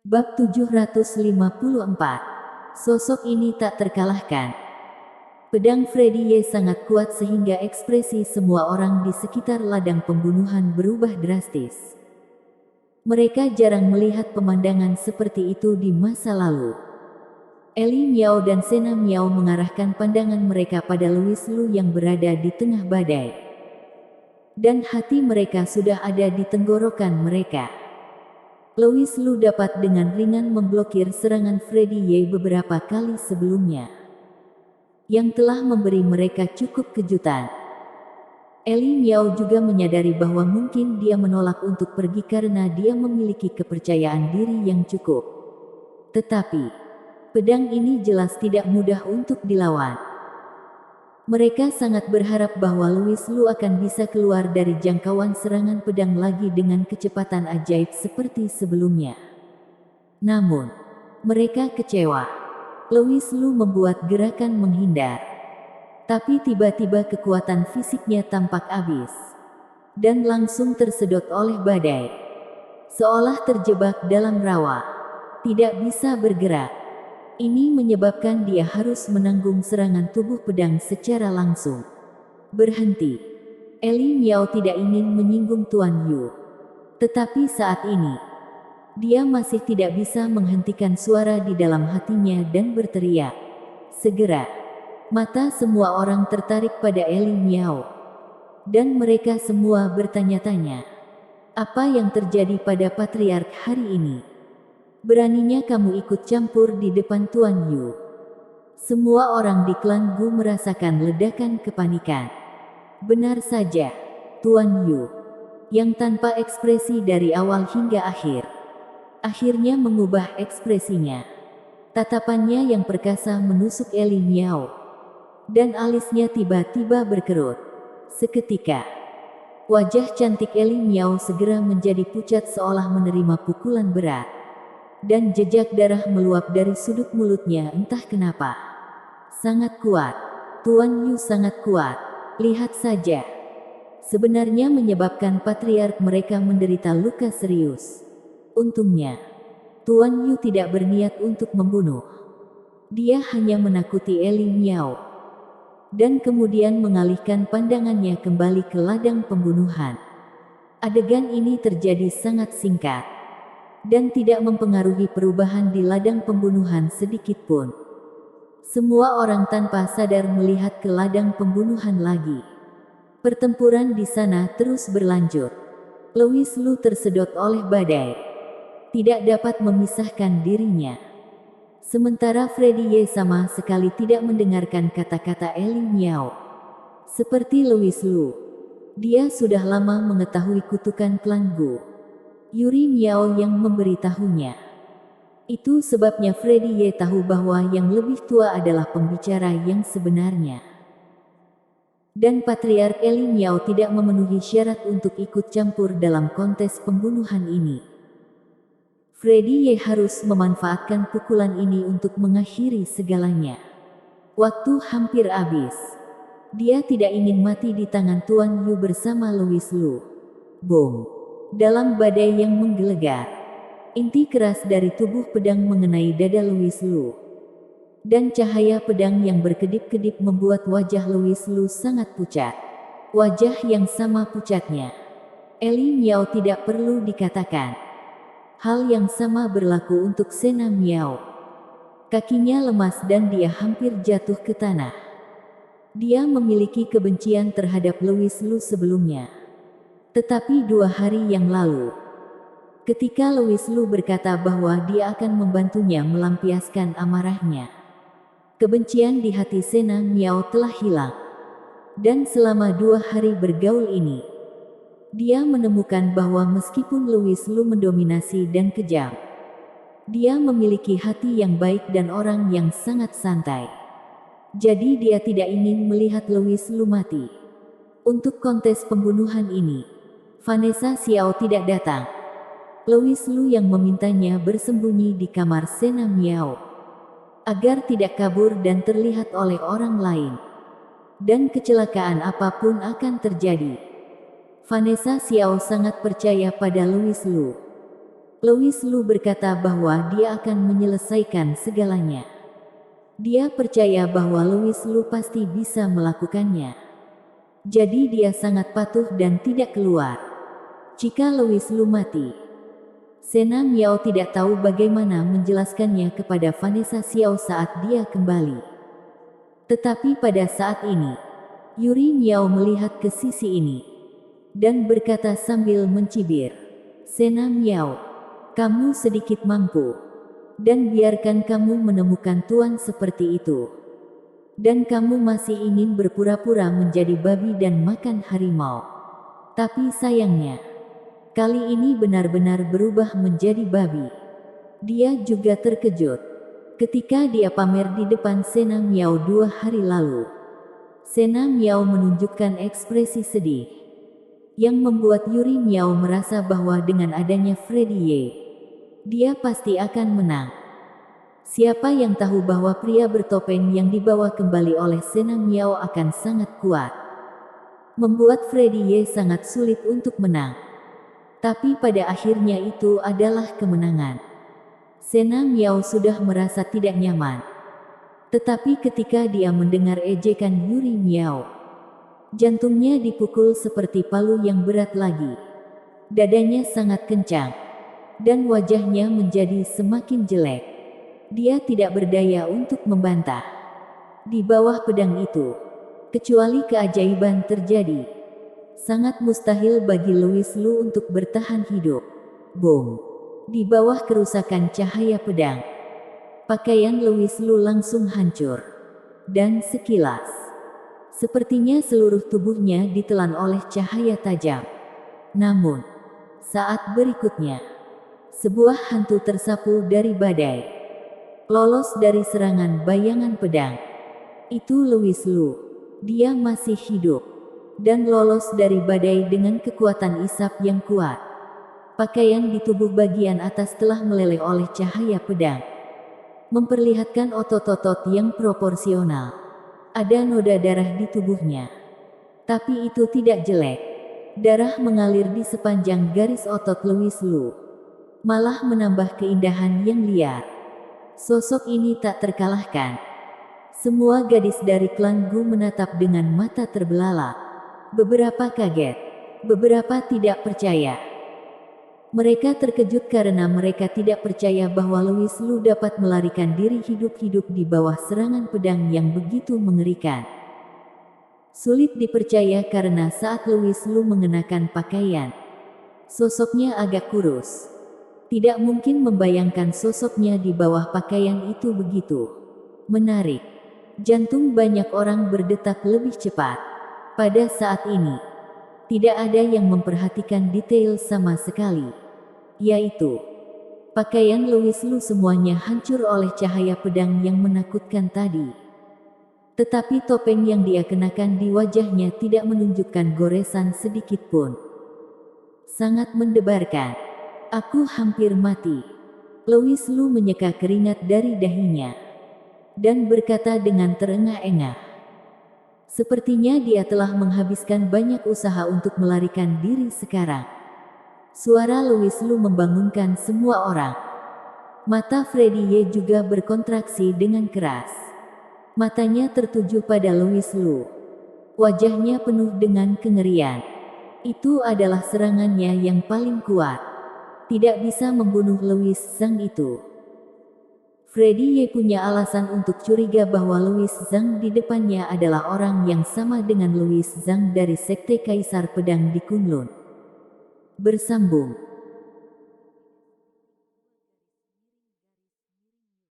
Bab 754. Sosok ini tak terkalahkan. Pedang Freddy Y sangat kuat sehingga ekspresi semua orang di sekitar ladang pembunuhan berubah drastis. Mereka jarang melihat pemandangan seperti itu di masa lalu. Eli Miao dan Sena Miao mengarahkan pandangan mereka pada Louis Lu yang berada di tengah badai. Dan hati mereka sudah ada di tenggorokan mereka. Louis Lu dapat dengan ringan memblokir serangan Freddy Y beberapa kali sebelumnya, yang telah memberi mereka cukup kejutan. Eli Miao juga menyadari bahwa mungkin dia menolak untuk pergi karena dia memiliki kepercayaan diri yang cukup. Tetapi, pedang ini jelas tidak mudah untuk dilawan. Mereka sangat berharap bahwa Louis Lu akan bisa keluar dari jangkauan serangan pedang lagi dengan kecepatan ajaib seperti sebelumnya. Namun, mereka kecewa. Louis Lu membuat gerakan menghindar. Tapi tiba-tiba kekuatan fisiknya tampak habis. Dan langsung tersedot oleh badai. Seolah terjebak dalam rawa. Tidak bisa bergerak. Ini menyebabkan dia harus menanggung serangan tubuh pedang secara langsung. Berhenti. Eli Miao tidak ingin menyinggung Tuan Yu. Tetapi saat ini, dia masih tidak bisa menghentikan suara di dalam hatinya dan berteriak. Segera. Mata semua orang tertarik pada Eli Miao. Dan mereka semua bertanya-tanya. Apa yang terjadi pada Patriark hari ini? Beraninya kamu ikut campur di depan Tuan Yu. Semua orang di klan Gu merasakan ledakan kepanikan. Benar saja, Tuan Yu, yang tanpa ekspresi dari awal hingga akhir, akhirnya mengubah ekspresinya. Tatapannya yang perkasa menusuk Eli Miao. Dan alisnya tiba-tiba berkerut. Seketika, wajah cantik Eli Miao segera menjadi pucat seolah menerima pukulan berat. Dan jejak darah meluap dari sudut mulutnya entah kenapa. Sangat kuat. Tuan Yu sangat kuat. Lihat saja. Sebenarnya menyebabkan patriark mereka menderita luka serius. Untungnya, Tuan Yu tidak berniat untuk membunuh. Dia hanya menakuti Eli Miao. Dan kemudian mengalihkan pandangannya kembali ke ladang pembunuhan. Adegan ini terjadi sangat singkat. Dan tidak mempengaruhi perubahan di ladang pembunuhan sedikit pun. Semua orang tanpa sadar melihat ke ladang pembunuhan lagi. Pertempuran di sana terus berlanjut. Louis Lu tersedot oleh badai. Tidak dapat memisahkan dirinya. Sementara Freddy Y sama sekali tidak mendengarkan kata-kata Eli Miao. Seperti Louis Lu, dia sudah lama mengetahui kutukan klan Gu. Yuri Miao yang memberitahunya. Itu sebabnya Freddy Y tahu bahwa yang lebih tua adalah pembicara yang sebenarnya. Dan Patriark Eli Miao tidak memenuhi syarat untuk ikut campur dalam kontes pembunuhan ini. Freddy Y harus memanfaatkan pukulan ini untuk mengakhiri segalanya. Waktu hampir habis. Dia tidak ingin mati di tangan Tuan Yu bersama Louis Lu. Boom. Dalam badai yang menggelegar, inti keras dari tubuh pedang mengenai dada Louis Lu. Dan cahaya pedang yang berkedip-kedip membuat wajah Louis Lu sangat pucat. Wajah yang sama pucatnya. Eli Miao tidak perlu dikatakan. Hal yang sama berlaku untuk Sena Miao. Kakinya lemas dan dia hampir jatuh ke tanah. Dia memiliki kebencian terhadap Louis Lu sebelumnya. Tetapi 2 hari yang lalu, ketika Louis Lu berkata bahwa dia akan membantunya melampiaskan amarahnya, kebencian di hati Sena Miao telah hilang. Dan selama 2 hari bergaul ini, dia menemukan bahwa meskipun Louis Lu mendominasi dan kejam, dia memiliki hati yang baik dan orang yang sangat santai. Jadi dia tidak ingin melihat Louis Lu mati. Untuk kontes pembunuhan ini, Vanessa Xiao tidak datang. Louis Lu yang memintanya bersembunyi di kamar Sena Miao, agar tidak kabur dan terlihat oleh orang lain. Dan kecelakaan apapun akan terjadi. Vanessa Xiao sangat percaya pada Louis Lu. Louis Lu berkata bahwa dia akan menyelesaikan segalanya. Dia percaya bahwa Louis Lu pasti bisa melakukannya. Jadi dia sangat patuh dan tidak keluar. Jika Louis Lu mati, Sena Miao tidak tahu bagaimana menjelaskannya kepada Vanessa Xiao saat dia kembali. Tetapi pada saat ini, Yuri Miao melihat ke sisi ini dan berkata sambil mencibir, "Sena Miao, kamu sedikit mampu, dan biarkan kamu menemukan tuan seperti itu. Dan kamu masih ingin berpura-pura menjadi babi dan makan harimau. Tapi sayangnya, kali ini benar-benar berubah menjadi babi." Dia juga terkejut ketika dia pamer di depan Sena Miao 2 hari lalu. Sena Miao menunjukkan ekspresi sedih, yang membuat Yuri Miao merasa bahwa dengan adanya Freddy Ye, dia pasti akan menang. Siapa yang tahu bahwa pria bertopeng yang dibawa kembali oleh Sena Miao akan sangat kuat, membuat Freddy Ye sangat sulit untuk menang. Tapi pada akhirnya itu adalah kemenangan. Sena Miao sudah merasa tidak nyaman. Tetapi ketika dia mendengar ejekan Yuri Miao, jantungnya dipukul seperti palu yang berat lagi. Dadanya sangat kencang, dan wajahnya menjadi semakin jelek. Dia tidak berdaya untuk membantah. Di bawah pedang itu, kecuali keajaiban terjadi, sangat mustahil bagi Louis Lu untuk bertahan hidup. Boom! Di bawah kerusakan cahaya pedang, pakaian Louis Lu langsung hancur. Dan sekilas, sepertinya seluruh tubuhnya ditelan oleh cahaya tajam. Namun, saat berikutnya, sebuah hantu tersapu dari badai, lolos dari serangan bayangan pedang. Itu Louis Lu. Dia masih hidup dan lolos dari badai dengan kekuatan isap yang kuat. Pakaian di tubuh bagian atas telah meleleh oleh cahaya pedang, memperlihatkan otot-otot yang proporsional. Ada noda darah di tubuhnya, tapi itu tidak jelek. Darah mengalir di sepanjang garis otot Louis Lu, malah menambah keindahan yang liar. Sosok ini tak terkalahkan. Semua gadis dari klan Gu menatap dengan mata terbelalak. Beberapa kaget, beberapa tidak percaya. Mereka terkejut karena mereka tidak percaya bahwa Louis Lu dapat melarikan diri hidup-hidup di bawah serangan pedang yang begitu mengerikan. Sulit dipercaya karena saat Louis Lu mengenakan pakaian, sosoknya agak kurus. Tidak mungkin membayangkan sosoknya di bawah pakaian itu begitu menarik. Jantung banyak orang berdetak lebih cepat. Pada saat ini, tidak ada yang memperhatikan detail sama sekali, yaitu pakaian Louis Lu semuanya hancur oleh cahaya pedang yang menakutkan tadi. Tetapi topeng yang dia kenakan di wajahnya tidak menunjukkan goresan sedikit pun. Sangat mendebarkan. "Aku hampir mati." Louis Lu menyeka keringat dari dahinya dan berkata dengan terengah-engah. Sepertinya dia telah menghabiskan banyak usaha untuk melarikan diri sekarang. Suara Louis Lu membangunkan semua orang. Mata Freddy Ye juga berkontraksi dengan keras. Matanya tertuju pada Louis Lu. Wajahnya penuh dengan kengerian. Itu adalah serangannya yang paling kuat. Tidak bisa membunuh Louis Zhang itu. Freddy Ye punya alasan untuk curiga bahwa Louis Zhang di depannya adalah orang yang sama dengan Louis Zhang dari Sekte Kaisar Pedang di Kunlun. Bersambung.